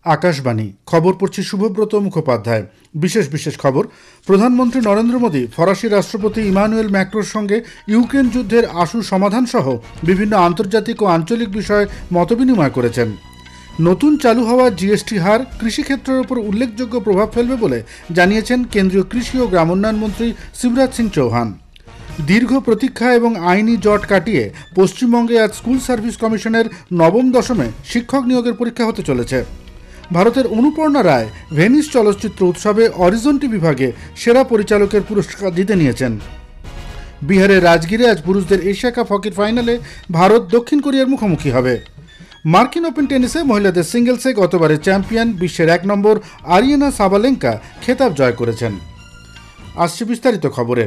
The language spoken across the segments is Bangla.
আকাশবাণী খবর পড়ছি শুভব্রত মুখোপাধ্যায়। বিশেষ খবর। প্রধানমন্ত্রী নরেন্দ্র মোদী ফরাসি রাষ্ট্রপতি ইমানুয়েল ম্যাক্রোর সঙ্গে ইউক্রেন যুদ্ধের আশু সমাধান সহ বিভিন্ন আন্তর্জাতিক ও আঞ্চলিক বিষয়ে মতবিনিময় করেছেন। নতুন চালু হওয়া জিএসটি হার কৃষিক্ষেত্রের উপর উল্লেখযোগ্য প্রভাব ফেলবে বলে জানিয়েছেন কেন্দ্রীয় কৃষি ও গ্রামোন্নয়ন মন্ত্রী শিবরাজ সিং চৌহান। দীর্ঘ প্রতীক্ষা এবং আইনি জট কাটিয়ে পশ্চিমবঙ্গে আজ স্কুল সার্ভিস কমিশনের নবম দশমে শিক্ষক নিয়োগের পরীক্ষা হতে চলেছে। ভারতের অনুপর্ণা রায় ভেনিস চলচ্চিত্র উৎসবে অরিজন্টি বিভাগে সেরা পরিচালকের পুরস্কার জিতে নিয়েছেন। বিহারের রাজগীরে আজ পুরুষদের এশিয়া কাপ হকির ফাইনালে ভারত দক্ষিণ কোরিয়ার মুখোমুখি হবে। মার্কিন ওপেন টেনিসে মহিলাদের সিঙ্গেলসে গতবারের চ্যাম্পিয়ন বিশ্বের 1 নম্বর আরিয়ানা সাবালেঙ্কা খেতাব জয় করেছেন। আসছে বিস্তারিত খবরে।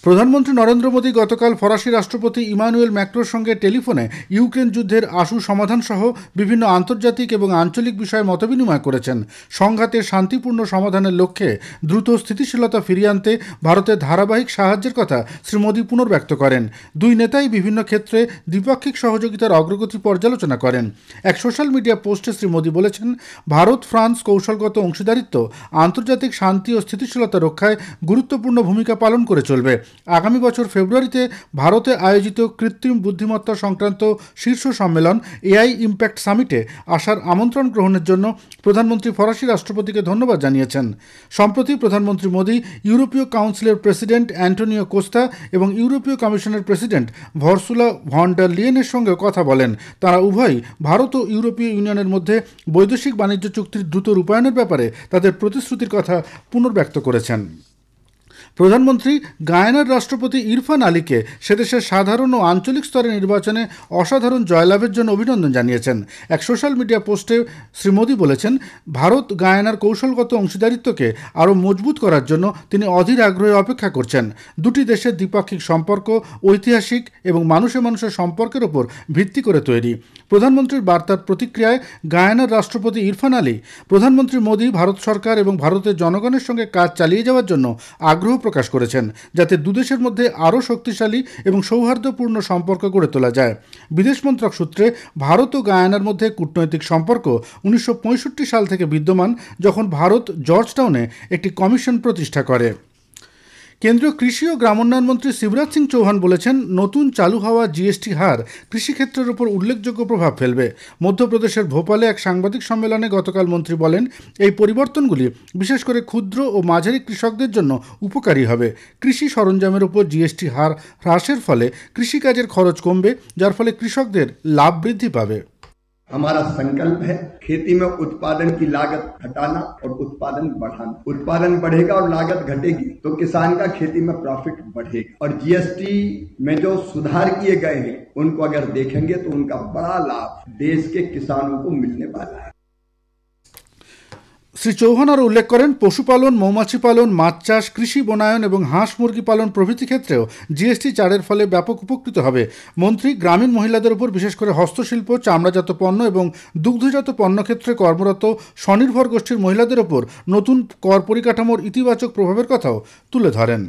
প্রধানমন্ত্রী নরেন্দ্র মোদী গতকাল ফরাসি রাষ্ট্রপতি ইমানুয়েল ম্যাক্রোর সঙ্গে টেলিফোনে ইউক্রেন যুদ্ধের আশু সমাধান সহ বিভিন্ন আন্তর্জাতিক এবং আঞ্চলিক বিষয়ে মতবিনিময় করেছেন। সংঘাতের শান্তিপূর্ণ সমাধানের লক্ষ্যে দ্রুত স্থিতিশীলতা ফিরিয়ে আনতে ভারতের ধারাবাহিক সাহায্যের কথা শ্রী মোদী পুনর্ব্যক্ত করেন। দুই নেতাই বিভিন্ন ক্ষেত্রে দ্বিপাক্ষিক সহযোগিতার অগ্রগতি পর্যালোচনা করেন। এক সোশ্যাল মিডিয়া পোস্টে শ্রী মোদী বলেছেন, ভারত ফ্রান্স কৌশলগত অংশীদারিত্ব আন্তর্জাতিক শান্তি ও স্থিতিশীলতা রক্ষায় গুরুত্বপূর্ণ ভূমিকা পালন করে চলবে। আগামী বছর ফেব্রুয়ারিতে ভারতে আয়োজিত কৃত্রিম বুদ্ধিমত্তা সংক্রান্ত শীর্ষ সম্মেলন এআই ইম্প্যাক্ট সামিটে আসার আমন্ত্রণ গ্রহণের জন্য প্রধানমন্ত্রী ফরাসি রাষ্ট্রপতিকে ধন্যবাদ জানিয়েছেন। সম্প্রতি প্রধানমন্ত্রী মোদী ইউরোপীয় কাউন্সিলের প্রেসিডেন্ট অ্যান্টোনিও কোস্তা এবং ইউরোপীয় কমিশনের প্রেসিডেন্ট উর্সুলা ভন ডার লিয়েনের সঙ্গে কথা বলেন। তারা উভয়ই ভারত ও ইউরোপীয় ইউনিয়নের মধ্যে বৈদেশিক বাণিজ্য চুক্তির দ্রুত রূপায়ণের ব্যাপারে তাদের প্রতিশ্রুতির কথা পুনর্ব্যক্ত করেছেন। প্রধানমন্ত্রী গায়ানার রাষ্ট্রপতি ইরফান আলীকে সেদেশের সাধারণ ও আঞ্চলিক স্তরের নির্বাচনে অসাধারণ জয়লাভের জন্য অভিনন্দন জানিয়েছেন। এক সোশ্যাল মিডিয়া পোস্টে শ্রী মোদী বলেছেন, ভারত গায়ানার কৌশলগত অংশীদারিত্বকে আরও মজবুত করার জন্য তিনি অধীর আগ্রহে অপেক্ষা করছেন। দুটি দেশের দ্বিপাক্ষিক সম্পর্ক ঐতিহাসিক এবং মানুষে মানুষের সম্পর্কের ওপর ভিত্তি করে তৈরি। প্রধানমন্ত্রীর বার্তার প্রতিক্রিয়ায় গায়ানার রাষ্ট্রপতি ইরফান আলী প্রধানমন্ত্রী মোদী ভারত সরকার এবং ভারতের জনগণের সঙ্গে কাজ চালিয়ে যাওয়ার জন্য আগ্রহ প্রকাশ করেছেন, যাতে দুদেশের মধ্যে আরও শক্তিশালী এবং সৌহার্দ্যপূর্ণ সম্পর্ক গড়ে তোলা যায়। বিদেশ মন্ত্রক সূত্রে ভারত ও গায়ানার মধ্যে কূটনৈতিক সম্পর্ক 1965 সাল থেকে বিদ্যমান, যখন ভারত জর্জ টাউনে একটি কমিশন প্রতিষ্ঠা করে। কেন্দ্রীয় কৃষি ও গ্রামোন্নয়ন মন্ত্রী শিবরাজ সিং চৌহান বলেছেন, নতুন চালু হওয়া জিএসটি হার কৃষিক্ষেত্রের উপর উল্লেখযোগ্য প্রভাব ফেলবে। মধ্যপ্রদেশের ভোপালে এক সাংবাদিক সম্মেলনে গতকাল মন্ত্রী বলেন, এই পরিবর্তনগুলি বিশেষ করে ক্ষুদ্র ও মাঝারি কৃষকদের জন্য উপকারী হবে। কৃষি সরঞ্জামের উপর জিএসটি হার হ্রাসের ফলে কৃষিকাজের খরচ কমবে, যার ফলে কৃষকদের লাভ বৃদ্ধি পাবে। हमारा संकल्प है खेती में उत्पादन की लागत घटाना और उत्पादन बढ़ाना। उत्पादन बढ़ेगा और लागत घटेगी तो किसान का खेती में प्रॉफिट बढ़ेगा। और जीएसटी में जो सुधार किए गए हैं उनको अगर देखेंगे तो उनका बड़ा लाभ देश के किसानों को मिलने वाला है। শ্রী চৌহান আরও উল্লেখ করেন, পশুপালন, মৌমাছি পালন, মাছ চাষ, কৃষি বনায়ন এবং হাঁস মুরগি পালন প্রভৃতি ক্ষেত্রেও জিএসটি ছাড়ের ফলে ব্যাপক উপকৃত হবে। মন্ত্রী গ্রামীণ মহিলাদের উপর বিশেষ করে হস্তশিল্প, চামড়াজাত পণ্য এবং দুগ্ধজাত পণ্য ক্ষেত্রে কর্মরত স্বনির্ভর গোষ্ঠীর মহিলাদের ওপর নতুন কর পরিকাঠামোর ইতিবাচক প্রভাবের কথাও তুলে ধরেন।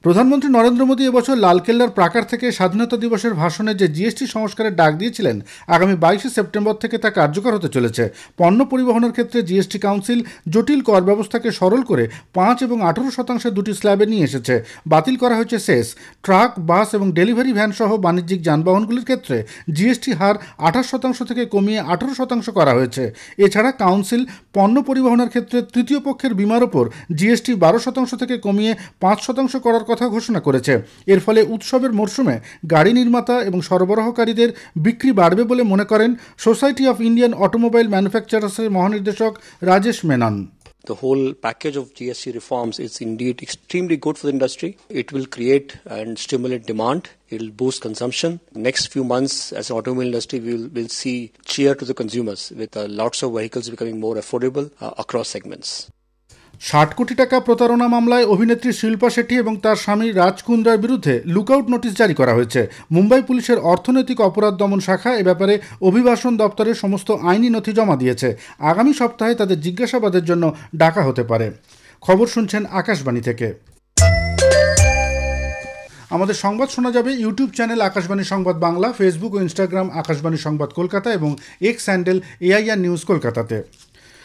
প্রধানমন্ত্রী নরেন্দ্র মোদী এবছর লালকেল্লার প্রাকার থেকে স্বাধীনতা দিবসের ভাষণে যে জিএসটি সংস্কারের ডাক দিয়েছিলেন, আগামী 22 সেপ্টেম্বর থেকে তা কার্যকর হতে চলেছে। পণ্য পরিবহনের ক্ষেত্রে জিএসটি কাউন্সিল জটিল কর ব্যবস্থাকে সরল করে 5 এবং 18% দুটি স্ল্যাবে নিয়ে এসেছে। বাতিল করা হয়েছে সেস। ট্রাক, বাস এবং ডেলিভারি ভ্যান সহ বাণিজ্যিক যানবাহনগুলির ক্ষেত্রে জিএসটি হার 28% থেকে কমিয়ে 18% করা হয়েছে। এছাড়া কাউন্সিল পণ্য পরিবহনের ক্ষেত্রে তৃতীয় পক্ষের বিমার ওপর জিএসটি 12% থেকে কমিয়ে 5% করার কথা ঘোষণা করেছে। এর ফলে উৎসবের মরশুমে গাড়ি নির্মাতা এবং সরবরাহকারীদের বিক্রি বাড়বে বলে মনে করেন সোসাইটি অফ ইন্ডিয়ান অটোমোবাইল ম্যানুফ্যাকচারার্সের মহানির্দেশক Rajesh Menon. The whole package of GST reforms is indeed extremely good for the industry. It will create and stimulate demand. It will boost consumption. Next few months, as an automobile industry, we will see cheer to the consumers with lots of vehicles becoming more affordable across segments. 60 কোটি টাকা প্রতারণা মামলায় অভিনেত্রী শিল্পা শেঠি এবং তার স্বামী রাজ কুন্দ্রার বিরুদ্ধে লুকআউট নোটিশ জারি করা হয়েছে। মুম্বাই পুলিশের অর্থনৈতিক অপরাধ দমন শাখা এ ব্যাপারে অভিবাসন দপ্তরের সমস্ত আইনি নথি জমা দিয়েছে। আগামী সপ্তাহে তাদের জিজ্ঞাসাবাদের জন্য ডাকা হতে পারে। খবর শুনছেন আকাশবাণী থেকে। আমাদের সংবাদ শোনা যাবে ইউটিউব চ্যানেল আকাশবাণী সংবাদ বাংলা, ফেসবুক ও ইনস্টাগ্রাম আকাশবাণী সংবাদ কলকাতা এবং এক্স হ্যান্ডেল AIR নিউজ কলকাতাতে।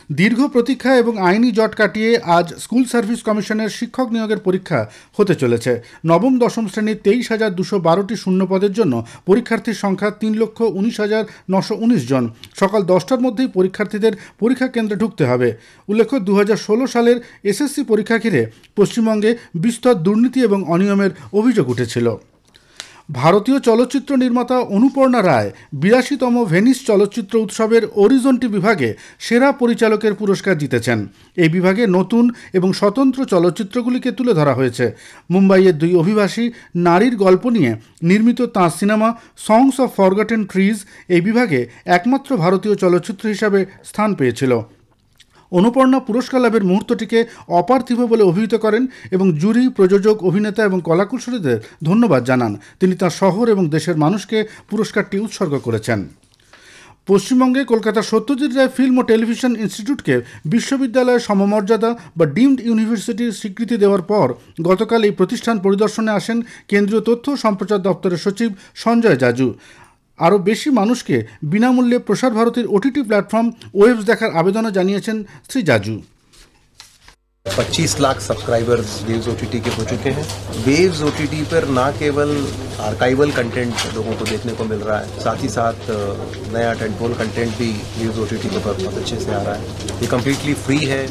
দীর্ঘ প্রতীক্ষা এবং আইনি জট কাটিয়ে আজ স্কুল সার্ভিস কমিশনের শিক্ষক নিয়োগের পরীক্ষা হতে চলেছে। নবম দশম শ্রেণীর 23,212টি শূন্য পদের জন্য পরীক্ষার্থীর সংখ্যা 3,19,919 জন। সকাল 10টার মধ্যেই পরীক্ষার্থীদের পরীক্ষা কেন্দ্রে ঢুকতে হবে। উল্লেখ্য, 2016 সালের SSC পরীক্ষা ঘিরে পশ্চিমবঙ্গে বিস্তর দুর্নীতি এবং অনিয়মের অভিযোগ উঠেছিল। ভারতীয় চলচ্চিত্র নির্মাতা অনুপর্ণা রায় 82তম ভেনিস চলচ্চিত্র উৎসবের অরিজন্টি বিভাগে সেরা পরিচালকের পুরস্কার জিতেছেন। এই বিভাগে নতুন এবং স্বতন্ত্র চলচ্চিত্রগুলিকে তুলে ধরা হয়েছে। মুম্বাইয়ের 2 অভিবাসী নারীর গল্প নিয়ে নির্মিত তাঁর cinema songs of forgotten trees এই বিভাগে একমাত্র ভারতীয় চলচ্চিত্র হিসাবে স্থান পেয়েছিল। অনুপর্ণা পুরস্কার লাভের মুহূর্তটিকে অপার্থিব বলে অভিহিত করেন এবং জুরি, প্রযোজক, অভিনেতা এবং কলাকুশলীদের ধন্যবাদ জানান। তিনি তাঁর শহর এবং দেশের মানুষকে পুরস্কারটি উৎসর্গ করেছেন। পশ্চিমবঙ্গে কলকাতার সত্যজিৎ রায় ফিল্ম ও টেলিভিশন ইনস্টিটিউটকে বিশ্ববিদ্যালয়ের সমমর্যাদা বা ডিমড ইউনিভার্সিটির স্বীকৃতি দেওয়ার পর গতকাল এই প্রতিষ্ঠান পরিদর্শনে আসেন কেন্দ্রীয় তথ্য ও সম্প্রচার দপ্তরের সচিব সঞ্জয় জাজু। আরও বেশি মানুষকে বিনামূল্যে প্রসার ভারতীর OTT প্ল্যাটফর্ম ওয়েবস দেখার আবেদনও জানিয়েছেন Shri Jaju. 25 lakh subscribers waves OTT के हो चुके हैं। वेव्स OTT पर ना केवल आर्काइवल कंटेंट लोगों को देखने को मिल रहा है, साथ ही साथ नया टेंटपोल कंटेंट भी वेव्स OTT के पर बहुत अच्छे से आ रहा है। ये कम्प्लीटली फ्री है,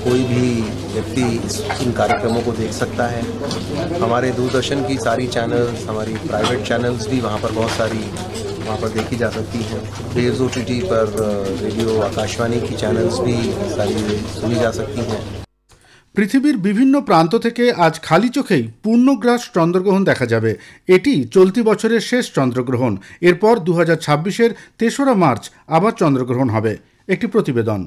कोई भी व्यक्ति इन कार्यक्रमों को देख सकता है। हमारे दूरदर्शन की सारी चैनल्स, हमारी प्राइवेट चैनल्स भी वहाँ पर बहुत सारी वहाँ पर देखी जा सकती हैं। वेव्स OTT पर रेडियो आकाशवाणी की चैनल्स भी सारी सुनी जा सकती हैं। পৃথিবীর বিভিন্ন প্রান্ত থেকে আজ খালি চোখেই পূর্ণগ্রাস চন্দ্রগ্রহণ দেখা যাবে। এটি চলতি বছরের শেষ চন্দ্রগ্রহণ। এরপর 2026-এর 3রা মার্চ আবার চন্দ্রগ্রহণ হবে। একটি প্রতিবেদন।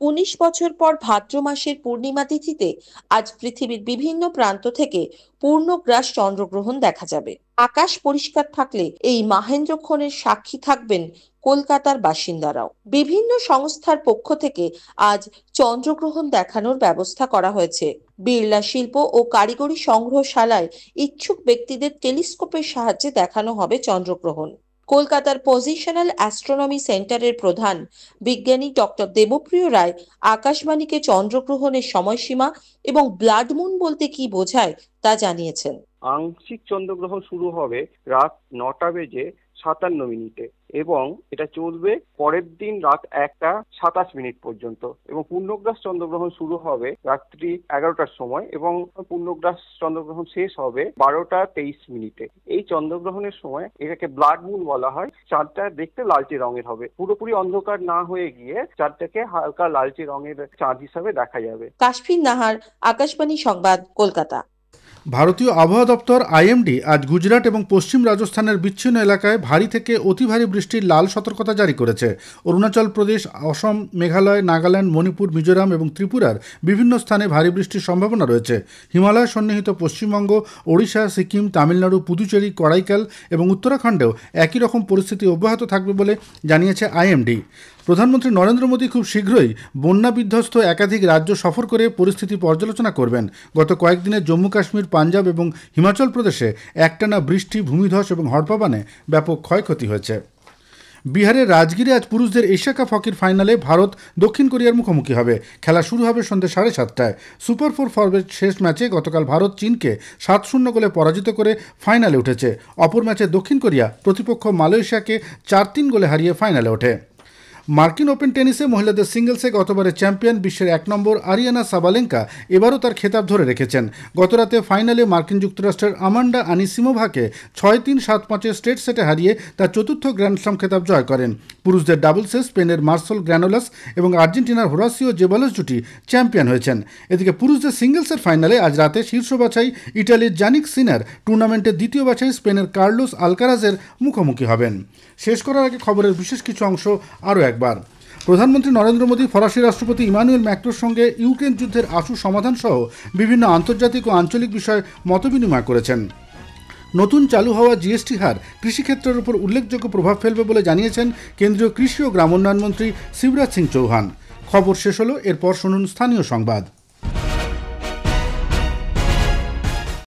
19 বছর পর ভাদ্র মাসের পূর্ণিমা তিথিতে আজ পৃথিবীর বিভিন্ন প্রান্ত থেকে পূর্ণগ্রাস চন্দ্রগ্রহণ দেখা যাবে। আকাশ পরিষ্কার থাকলে এই মাহেন্দ্রক্ষণের সাক্ষী থাকবেন কলকাতার বাসিন্দারাও। বিভিন্ন সংস্থার পক্ষ থেকে আজ চন্দ্রগ্রহণ দেখানোর ব্যবস্থা করা হয়েছে। বিড়লা শিল্প ও কারিগরি সংগ্রহশালায় ইচ্ছুক ব্যক্তিদের টেলিস্কোপের সাহায্যে দেখানো হবে চন্দ্রগ্রহণ। কলকাতার পজিশনাল অ্যাস্ট্রোনমি সেন্টারের প্রধান বিজ্ঞানী ডক্টর দেবপ্রিয় রায় আকাশবাণীকে চন্দ্রগ্রহণের সময়সীমা এবং ব্লাড মুন বলতে কি বোঝায় তা জানিয়েছেন। আংশিক চন্দ্রগ্রহণ শুরু হবে রাত 9:57 এবং এটা চলবে পরের দিন রাত 1:27 পর্যন্ত এবং পূর্ণগ্রাস চন্দ্রগ্রহণ শুরু হবে রাত্রি 11টার সময় এবং পূর্ণগ্রাস চন্দ্রগ্রহণ শেষ হবে 12:23। এই চন্দ্রগ্রহণের সময় এটাকে ব্লাড মুন বলা হয়। চাঁদটা দেখতে লালচে রঙের হবে, পুরোপুরি অন্ধকার না হয়ে গিয়ে চাঁদটাকে হালকা লালচে রঙের চাঁদ হিসাবে দেখা যাবে। কাশফিন নাহার, আকাশবাণী সংবাদ, কলকাতা। ভারতীয় আবহাওয়া দপ্তর IMD আজ গুজরাট এবং পশ্চিম রাজস্থানের বিচ্ছিন্ন এলাকায় ভারী থেকে অতি ভারী বৃষ্টির লাল সতর্কতা জারি করেছে। অরুণাচল প্রদেশ, অসম, মেঘালয়, নাগাল্যান্ড, মণিপুর, মিজোরাম এবং ত্রিপুরার বিভিন্ন স্থানে ভারী বৃষ্টির সম্ভাবনা রয়েছে। হিমালয় সন্নিহিত পশ্চিমবঙ্গ, ওড়িশা, সিকিম, তামিলনাড়ু, পুদুচেরি, করাইকাল এবং উত্তরাখণ্ডেও একই রকম পরিস্থিতি অব্যাহত থাকবে বলে জানিয়েছে IMD। প্রধানমন্ত্রী নরেন্দ্র মোদী খুব শীঘ্রই বন্যা বিধ্বস্ত একাধিক রাজ্য সফর করে পরিস্থিতি পর্যালোচনা করবেন। গত কয়েকদিনে জম্মু কাশ্মীর, পাঞ্জাব এবং হিমাচল প্রদেশে একটানা বৃষ্টি, ভূমিধস এবং হড়পাবানে ব্যাপক ক্ষয়ক্ষতি হয়েছে। বিহারের রাজগীরে আজ পুরুষদের এশিয়া কাপ হকির ফাইনালে ভারত দক্ষিণ কোরিয়ার মুখোমুখি হবে। খেলা শুরু হবে সন্ধ্যে 7:30টায়। সুপার 4 পর্বের শেষ ম্যাচে গতকাল ভারত চীনকে 7-0 গোলে পরাজিত করে ফাইনালে উঠেছে। অপর ম্যাচে দক্ষিণ কোরিয়া প্রতিপক্ষ মালয়েশিয়াকে 4-3 গোলে হারিয়ে ফাইনালে ওঠে। মার্কিন ওপেন টেনিসে মহিলাদের সিঙ্গলসে গতবারের চ্যাম্পিয়ন বিশ্বের 1 নম্বর আরিয়ানা সাবালেঙ্কা এবারও তার খেতাব ধরে রেখেছেন। গতরাতে ফাইনালে মার্কিন যুক্তরাষ্ট্রের আমান্ডা আনিসিমোভাকে 6-3, 7-5 স্ট্রেট সেটে হারিয়ে তার চতুর্থ গ্র্যান্ডস্লাম খেতাব জয় করেন। পুরুষদের ডাবলসে স্পেনের মার্সেল গ্র্যানোলাস এবং আর্জেন্টিনার হোরাসিও জেবালোস জুটি চ্যাম্পিয়ন হয়েছেন। এদিকে পুরুষদের সিঙ্গলসের ফাইনালে আজ রাতে শীর্ষ বাছাই ইটালির জানিক সিনার টুর্নামেন্টের দ্বিতীয় বাছাই স্পেনের কার্লোস আলকারাজের মুখোমুখি হবেন। শেষ করার আগে খবরের বিশেষ কিছু অংশ আরও একবার। প্রধানমন্ত্রী নরেন্দ্র মোদী ফরাসি রাষ্ট্রপতি ইমানুয়েল ম্যাক্রোর সঙ্গে ইউক্রেন যুদ্ধের আশু সমাধান সহ বিভিন্ন আন্তর্জাতিক ও আঞ্চলিক বিষয়ে মতবিনিময় করেছেন। নতুন চালু হওয়া GST হার কৃষিক্ষেত্রের উপর উল্লেখযোগ্য প্রভাব ফেলবে বলে জানিয়েছেন কেন্দ্রীয় কৃষি ও গ্রামোন্নয়ন মন্ত্রী শিবরাজ সিং চৌহান। খবর শেষ হলো, এরপর শুনুন স্থানীয় সংবাদ।